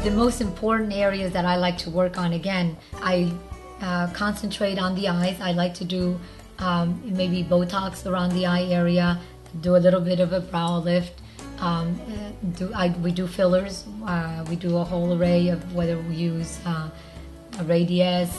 The most important areas that I like to work on, again, I concentrate on the eyes. I like to do maybe Botox around the eye area, do a little bit of a brow lift. We do fillers. We do a whole array of whether we use Radius,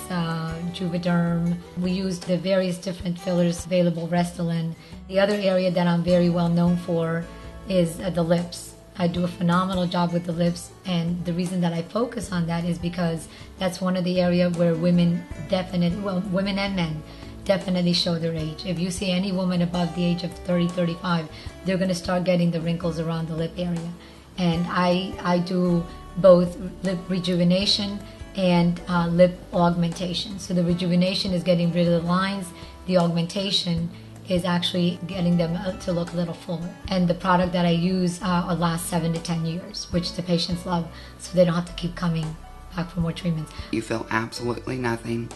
Juvederm. We use the various different fillers available, Restylane. The other area that I'm very well known for is the lips. I do a phenomenal job with the lips, and the reason that I focus on that is because that's one of the areas where women definitely, well, women and men definitely show their age. If you see any woman above the age of 30, 35, they're going to start getting the wrinkles around the lip area. And I do both lip rejuvenation and lip augmentation. So the rejuvenation is getting rid of the lines. The augmentation is actually getting them to look a little fuller. And the product that I use lasts 7 to 10 years, which the patients love, so they don't have to keep coming back for more treatments. You feel absolutely nothing.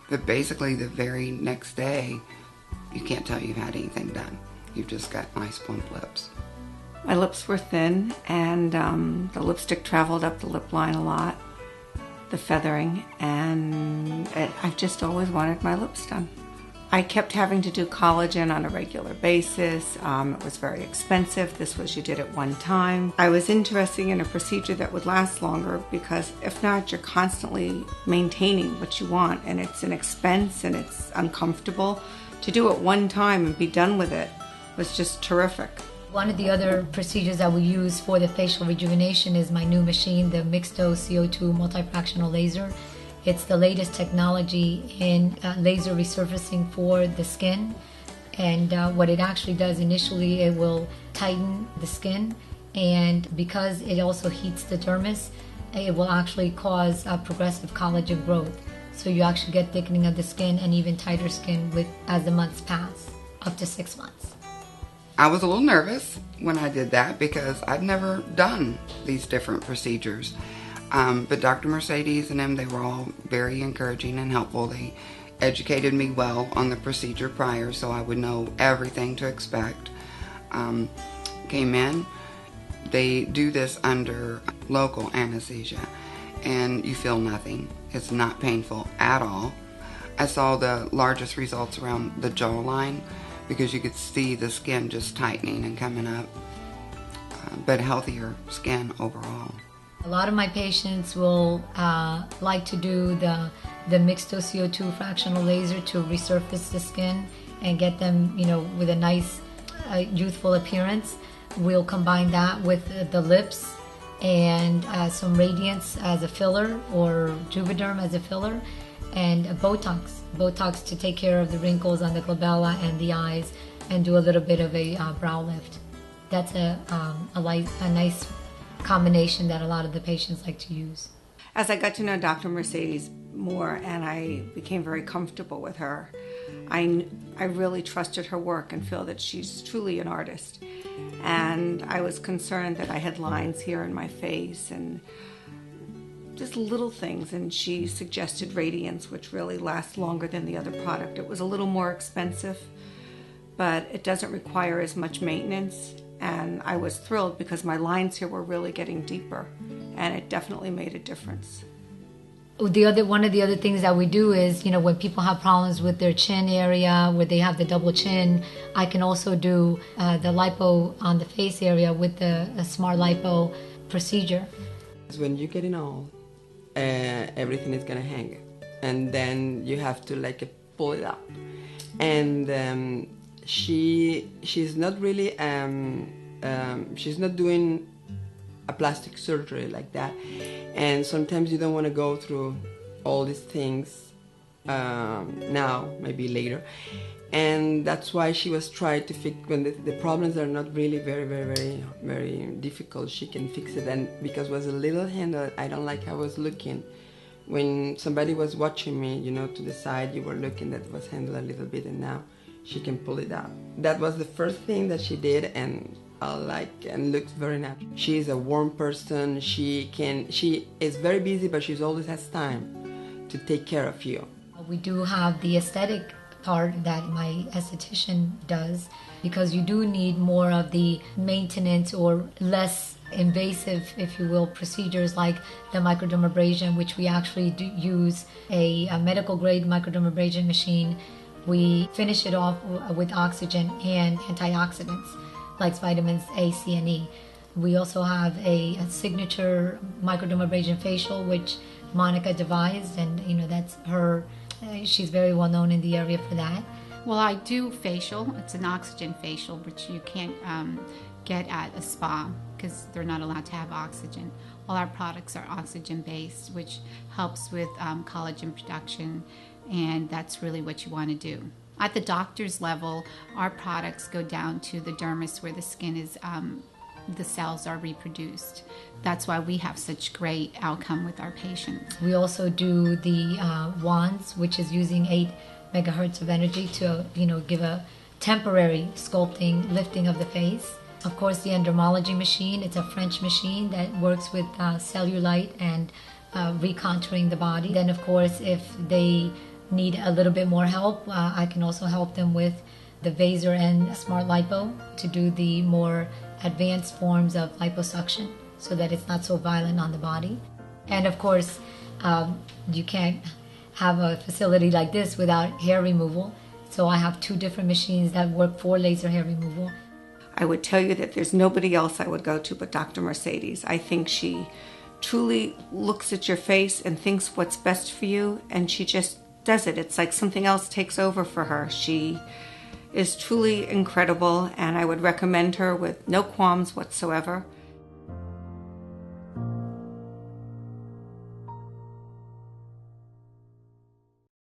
But basically the very next day, you can't tell you've had anything done. You've just got nice plump lips. My lips were thin, and the lipstick traveled up the lip line a lot, the feathering, and I've just always wanted my lips done. I kept having to do collagen on a regular basis. It was very expensive. This was, you did it one time. I was interested in a procedure that would last longer, because if not, you're constantly maintaining what you want, and it's an expense and it's uncomfortable. To do it one time and be done with it was just terrific. One of the other procedures that we use for the facial rejuvenation is my new machine, the mixed dose CO2 multifractional laser. It's the latest technology in laser resurfacing for the skin. And what it actually does initially, it will tighten the skin. And because it also heats the dermis, it will actually cause progressive collagen growth. So you actually get thickening of the skin and even tighter skin as the months pass, up to 6 months. I was a little nervous when I did that because I'd never done these different procedures. But Dr. Mercedes and them, they were all very encouraging and helpful. They educated me well on the procedure prior, so I would know everything to expect. Came in, they do this under local anesthesia, and you feel nothing. It's not painful at all. I saw the largest results around the jawline because you could see the skin just tightening and coming up, but healthier skin overall. A lot of my patients will like to do the mixed dose CO2 fractional laser to resurface the skin and get them, with a nice youthful appearance. We'll combine that with the lips and some Radiance as a filler, or Juvederm as a filler, and Botox to take care of the wrinkles on the glabella and the eyes, and do a little bit of a brow lift. That's a nice combination that a lot of the patients like to use. As I got to know Dr. Mercedes more and I became very comfortable with her, I really trusted her work and feel that she's truly an artist. And I was concerned that I had lines here in my face and just little things, and she suggested Radiance, which really lasts longer than the other product. It was a little more expensive, but it doesn't require as much maintenance. And I was thrilled because my lines here were really getting deeper, and it definitely made a difference. One of the other things that we do is, when people have problems with their chin area, where they have the double chin, I can also do the lipo on the face area with the Smart Lipo procedure. When you're getting old, everything is gonna hang, and then you have to pull it up. And she's not really she's not doing a plastic surgery like that, and sometimes you don't want to go through all these things now, maybe later, and that's why she was trying to fix when the problems are not really very, very, very, very difficult. She can fix it, and because it was a little handle, I don't like how I was looking. When somebody was watching me, to the side, you were looking, that was handled a little bit, and now she can pull it out. That was the first thing that she did, and and looks very natural. She is a warm person. She is very busy, but she always has time to take care of you. We do have the aesthetic part that my esthetician does, because you do need more of the maintenance or less invasive, if you will, procedures like the microdermabrasion, which we actually do use a medical grade microdermabrasion machine. We finish it off with oxygen and antioxidants like vitamins A, C, and E. We also have a signature microdermabrasion facial, which Monica devised, and that's her. She's very well known in the area for that. Well, I do facial. It's an oxygen facial, which you can't get at a spa because they're not allowed to have oxygen. All our products are oxygen based, which helps with collagen production, and that's really what you want to do. At the doctor's level, our products go down to the dermis where the skin is, the cells are reproduced. That's why we have such great outcome with our patients. We also do the wands, which is using 8 megahertz of energy to give a temporary sculpting, lifting of the face. Of course, the endermology machine, it's a French machine that works with cellulite and recontouring the body. Then, of course, if they need a little bit more help, I can also help them with the Vaser and Smart Lipo to do the more advanced forms of liposuction so that it's not so violent on the body. And of course, you can't have a facility like this without hair removal. So I have 2 different machines that work for laser hair removal. I would tell you that there's nobody else I would go to but Dr. Mercedes. I think she truly looks at your face and thinks what's best for you, and she just does it. It's like something else takes over for her. She is truly incredible, and I would recommend her with no qualms whatsoever.